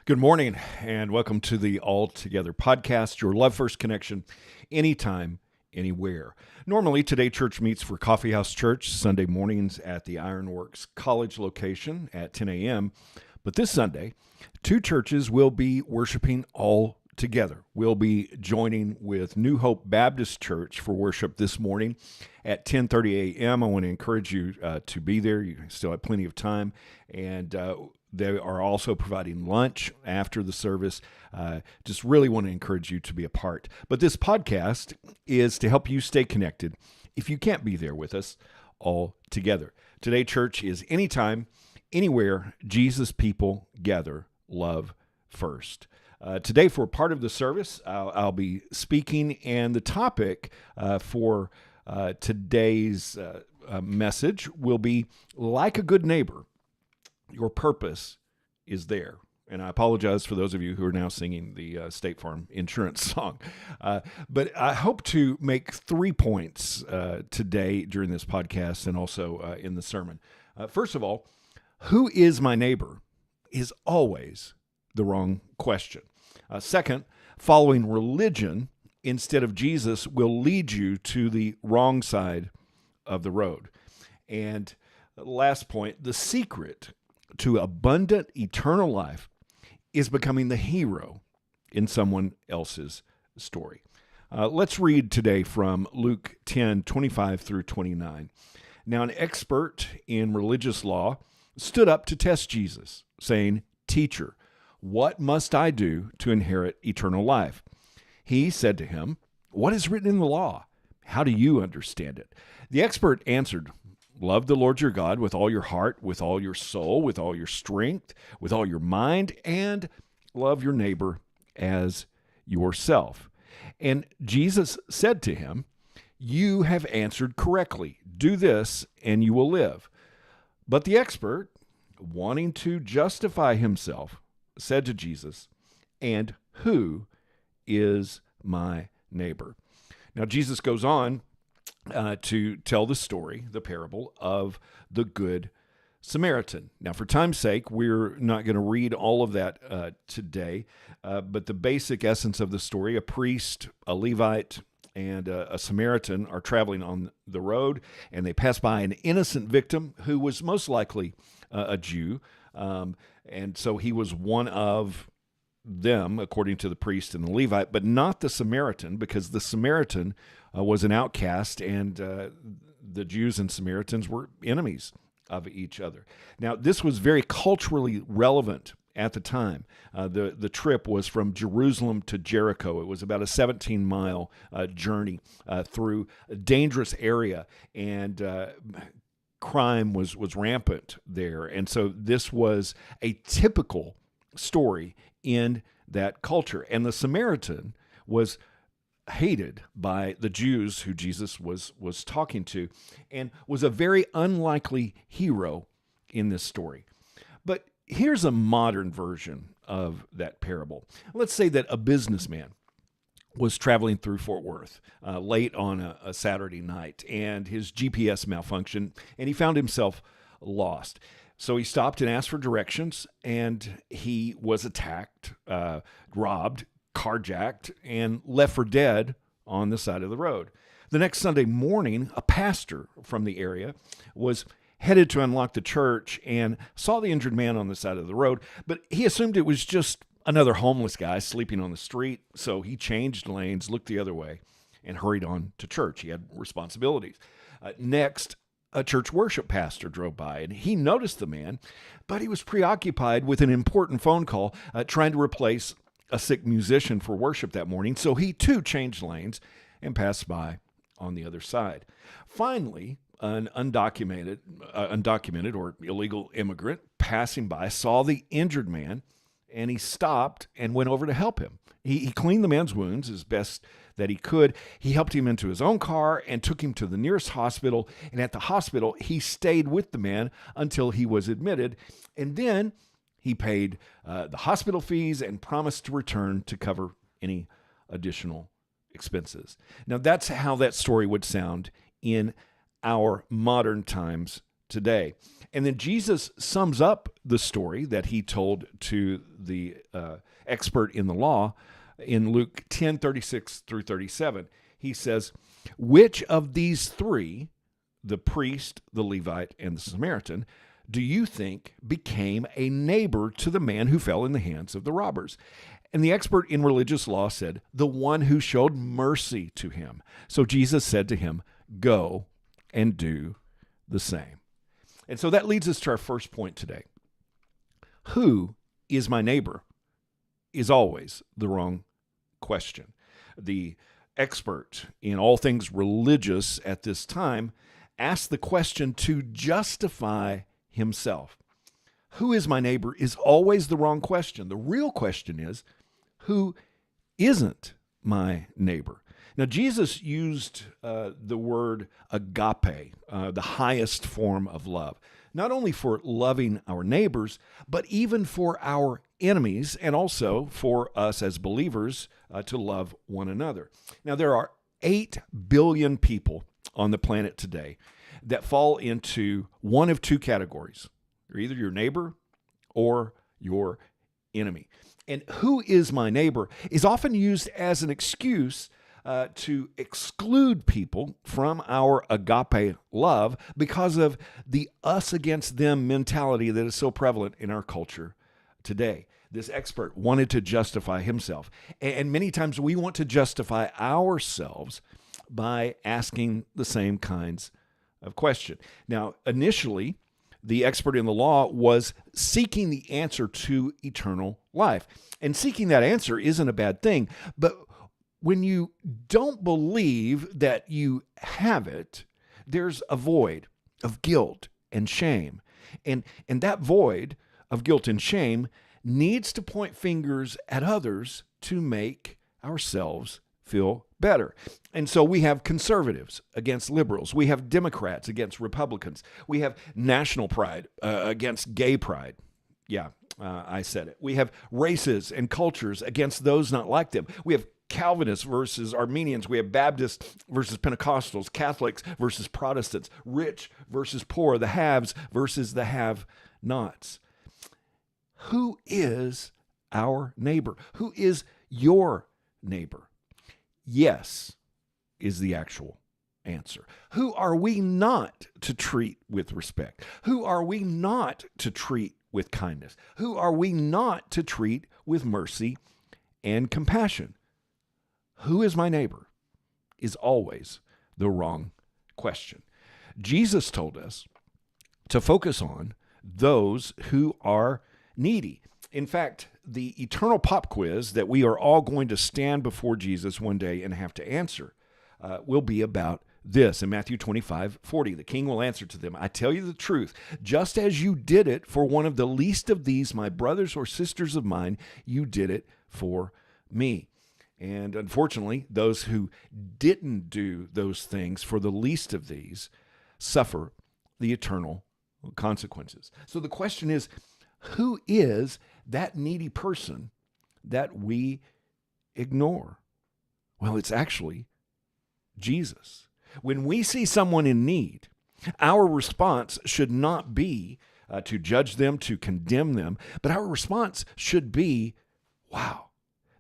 Good morning, and welcome to the All Together podcast, your love first connection, anytime, anywhere. Normally, Today Church meets for Coffee House Church Sunday mornings at the Ironworks College location at 10 a.m. But this Sunday, two churches will be worshiping all together. We'll be joining with New Hope Baptist Church for worship this morning at 10:30 a.m. I want to encourage you to be there. You still have plenty of time, and they are also providing lunch after the service. Just really want to encourage you to be a part. But this podcast is to help you stay connected if you can't be there with us all together. Today, church is anytime, anywhere Jesus people gather, love first. Today, for part of the service, I'll be speaking, and the topic for today's message will be like a good neighbor. Your purpose is there. And I apologize for those of you who are now singing the State Farm insurance song. But I hope to make 3 points today during this podcast and also in the sermon. First of all, who is my neighbor is always the wrong question. Second, following religion instead of Jesus will lead you to the wrong side of the road. And last point, the secret to abundant eternal life is becoming the hero in someone else's story. Let's read today from Luke 10:25 through 29. Now, an expert in religious law stood up to test Jesus, saying, "Teacher, what must I do to inherit eternal life?" He said to him, "What is written in the law? How do you understand it?" The expert answered, "Love the Lord your God with all your heart, with all your soul, with all your strength, with all your mind, and love your neighbor as yourself." And Jesus said to him, "You have answered correctly. Do this, and you will live." But the expert, wanting to justify himself, said to Jesus, "And who is my neighbor?" Now, Jesus goes on to tell the story, the parable of the Good Samaritan. Now, for time's sake, we're not going to read all of that today, but the basic essence of the story, a priest, a Levite, and a Samaritan are traveling on the road, and they pass by an innocent victim who was most likely a Jew, and so he was one of them, according to the priest and the Levite, but not the Samaritan, because the Samaritan was an outcast, and the Jews and Samaritans were enemies of each other. Now, this was very culturally relevant at the time. The trip was from Jerusalem to Jericho. It was about a 17-mile journey through a dangerous area, and crime was rampant there. And so this was a typical story in that culture. And the Samaritan was hated by the Jews who Jesus was talking to, and was a very unlikely hero in this story. But here's a modern version of that parable. Let's say that a businessman was traveling through Fort Worth late on a Saturday night, and his GPS malfunctioned, and he found himself lost. So he stopped and asked for directions, and he was attacked, robbed, carjacked, and left for dead on the side of the road. The next Sunday morning, a pastor from the area was headed to unlock the church and saw the injured man on the side of the road, but he assumed it was just another homeless guy sleeping on the street, so he changed lanes, looked the other way, and hurried on to church. He had responsibilities. Next, a church worship pastor drove by, and he noticed the man, but he was preoccupied with an important phone call, trying to replace a sick musician for worship that morning, so he too changed lanes and passed by on the other side. Finally, an undocumented or illegal immigrant passing by saw the injured man, and he stopped and went over to help him. He cleaned the man's wounds as best that he could. He helped him into his own car and took him to the nearest hospital. And at the hospital, he stayed with the man until he was admitted. And then he paid the hospital fees and promised to return to cover any additional expenses. Now, that's how that story would sound in our modern times today. And then Jesus sums up the story that he told to the expert in the law in Luke 10:36 through 37. He says, "Which of these three, the priest, the Levite, and the Samaritan, do you think became a neighbor to the man who fell in the hands of the robbers?" And the expert in religious law said, "The one who showed mercy to him." So Jesus said to him, "Go and do the same." And so that leads us to our first point today. Who is my neighbor is always the wrong question. The expert in all things religious at this time asked the question to justify himself. Who is my neighbor is always the wrong question. The real question is, who isn't my neighbor? Now, Jesus used the word agape, the highest form of love, not only for loving our neighbors, but even for our enemies, and also for us as believers to love one another. Now, there are 8 billion people on the planet today that fall into one of two categories. They're either your neighbor or your enemy. And who is my neighbor is often used as an excuse to exclude people from our agape love because of the us against them mentality that is so prevalent in our culture today. This expert wanted to justify himself. And many times we want to justify ourselves by asking the same kinds of questions. Now, initially, the expert in the law was seeking the answer to eternal life. And seeking that answer isn't a bad thing. But when you don't believe that you have it, there's a void of guilt and shame. And that void of guilt and shame needs to point fingers at others to make ourselves feel better. And so we have conservatives against liberals. We have Democrats against Republicans. We have national pride against gay pride. Yeah, I said it. We have races and cultures against those not like them. We have Calvinists versus Armenians. We have Baptists versus Pentecostals, Catholics versus Protestants, rich versus poor, the haves versus the have-nots. Who is our neighbor? Who is your neighbor? Yes is the actual answer. Who are we not to treat with respect? Who are we not to treat with kindness? Who are we not to treat with mercy and compassion? Who is my neighbor is always the wrong question. Jesus told us to focus on those who are needy. In fact, the eternal pop quiz that we are all going to stand before Jesus one day and have to answer will be about this. In Matthew 25:40, the king will answer to them, "I tell you the truth, just as you did it for one of the least of these, my brothers or sisters of mine, you did it for me." And unfortunately, those who didn't do those things for the least of these suffer the eternal consequences. So the question is, who is that needy person that we ignore? Well, it's actually Jesus. When we see someone in need, our response should not be to judge them, to condemn them, but our response should be, wow,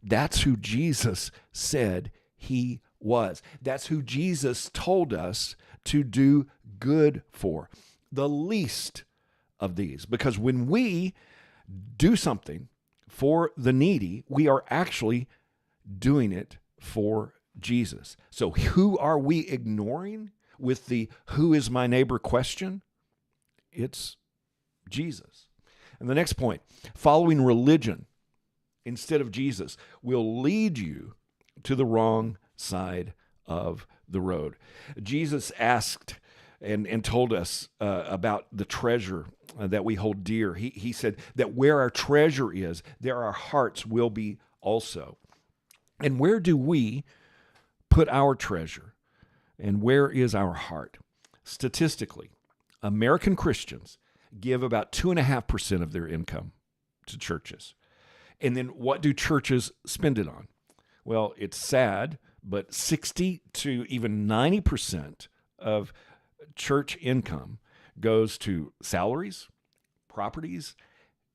that's who Jesus said he was. That's who Jesus told us to do good for. The least of these. Because when we do something for the needy, we are actually doing it for Jesus. So who are we ignoring with the "who is my neighbor" question? It's Jesus. And the next point, following religion instead of Jesus will lead you to the wrong side of the road. Jesus asked and told us about the treasure that we hold dear. He said that where our treasure is, there our hearts will be also. And where do we put our treasure? And where is our heart? Statistically, American Christians give about 2.5% of their income to churches. And then what do churches spend it on? Well, it's sad, but 60 to even 90% of church income goes to salaries, properties,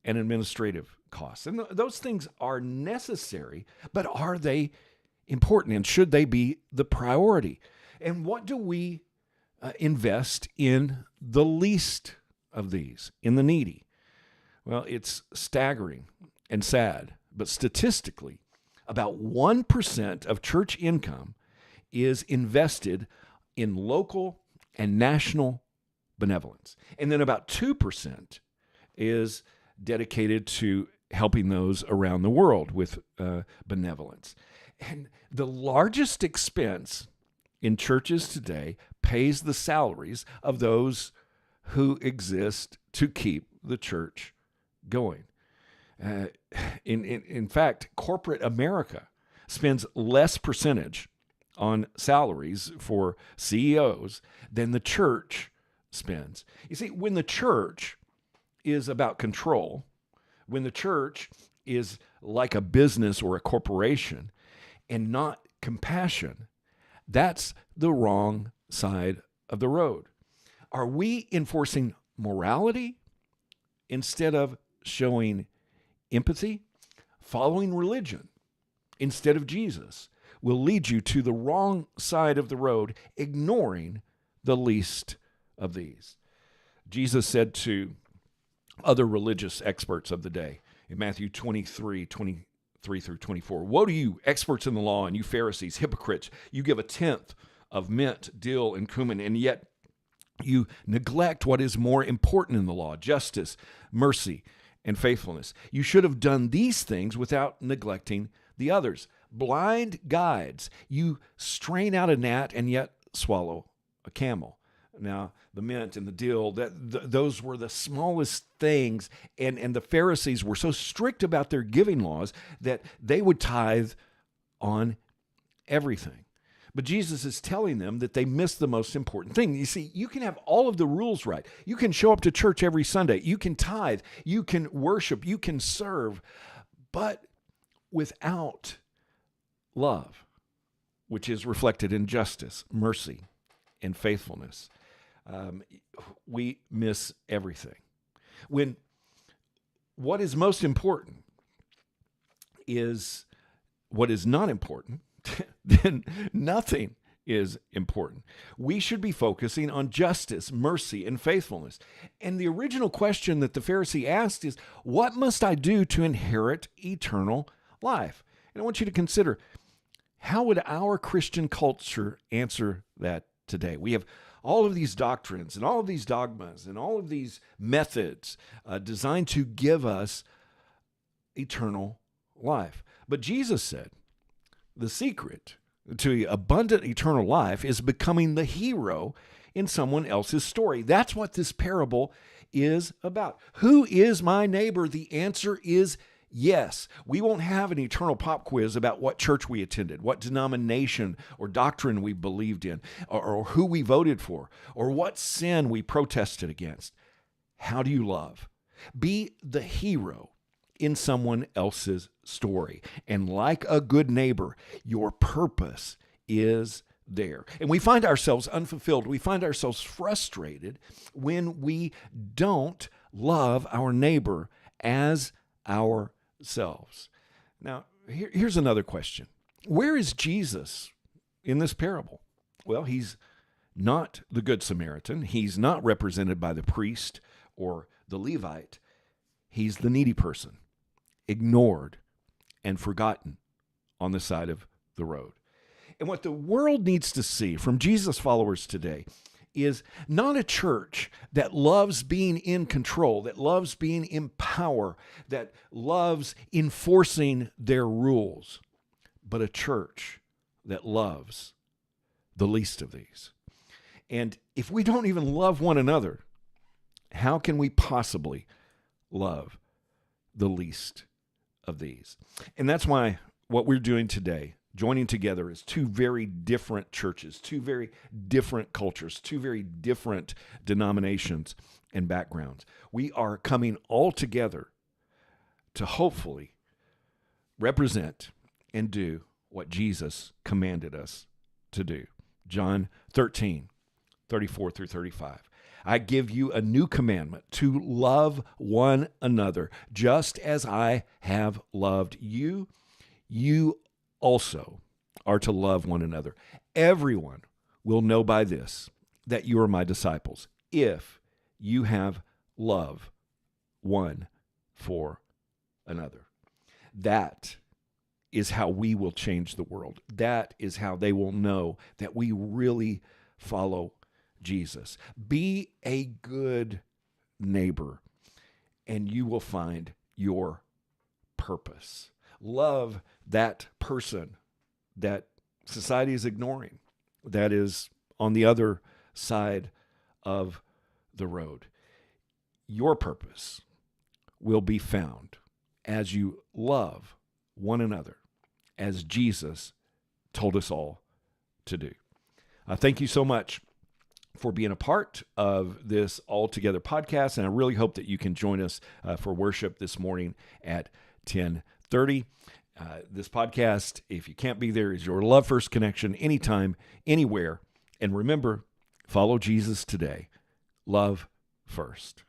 and administrative costs. And those things are necessary, but are they important? And should they be the priority? And what do we invest in the least of these, in the needy? Well, it's staggering and sad, but statistically, about 1% of church income is invested in local and national benevolence. And then about 2% is dedicated to helping those around the world with benevolence. And the largest expense in churches today pays the salaries of those who exist to keep the church going. In fact, corporate America spends less percentage on salaries for CEOs than the church spends. You see, when the church is about control, when the church is like a business or a corporation and not compassion, that's the wrong side of the road. Are we enforcing morality instead of showing empathy? Following religion instead of Jesus will lead you to the wrong side of the road, ignoring the least of these. Jesus said to other religious experts of the day in Matthew 23 through 24, "Woe to you, experts in the law, and you Pharisees, hypocrites! You give a tenth of mint, dill, and cumin, and yet you neglect what is more important in the law, justice, mercy, and faithfulness. You should have done these things without neglecting the others. Blind guides, you strain out a gnat and yet swallow a camel." Now, the mint and the dill, those were the smallest things, and the Pharisees were so strict about their giving laws that they would tithe on everything. But Jesus is telling them that they missed the most important thing. You see, you can have all of the rules right. You can show up to church every Sunday. You can tithe. You can worship. You can serve. But without love, which is reflected in justice, mercy, and faithfulness, we miss everything. When what is most important is what is not important, then nothing is important. We should be focusing on justice, mercy, and faithfulness. And the original question that the Pharisee asked is, what must I do to inherit eternal life? And I want you to consider, how would our Christian culture answer that today? We have all of these doctrines and all of these dogmas and all of these methods designed to give us eternal life. But Jesus said, the secret to abundant eternal life is becoming the hero in someone else's story. That's what this parable is about. Who is my neighbor? The answer is yes. We won't have an eternal pop quiz about what church we attended, what denomination or doctrine we believed in, or who we voted for, or what sin we protested against. How do you love? Be the hero in someone else's story. And like a good neighbor, your purpose is there. And we find ourselves unfulfilled. We find ourselves frustrated when we don't love our neighbor as ourselves. Now, here's another question. Where is Jesus in this parable? Well, he's not the Good Samaritan. He's not represented by the priest or the Levite. He's the needy person, ignored and forgotten on the side of the road. And what the world needs to see from Jesus followers today is not a church that loves being in control, that loves being in power, that loves enforcing their rules, but a church that loves the least of these. And if we don't even love one another, how can we possibly love the least of these? And that's why what we're doing today, joining together as two very different churches, two very different cultures, two very different denominations and backgrounds. We are coming all together to hopefully represent and do what Jesus commanded us to do. John 13, 34 through 35. I give you a new commandment, to love one another. Just as I have loved you, you also are to love one another. Everyone will know by this that you are my disciples, if you have love one for another. That is how we will change the world. That is how they will know that we really follow Jesus. Be a good neighbor, and you will find your purpose. Love that person that society is ignoring, that is on the other side of the road. Your purpose will be found as you love one another, as Jesus told us all to do. Thank you so much for being a part of this All Together podcast, and I really hope that you can join us for worship this morning at 10:30. This podcast, if you can't be there, is your Love First connection anytime, anywhere. And remember, follow Jesus today. Love first.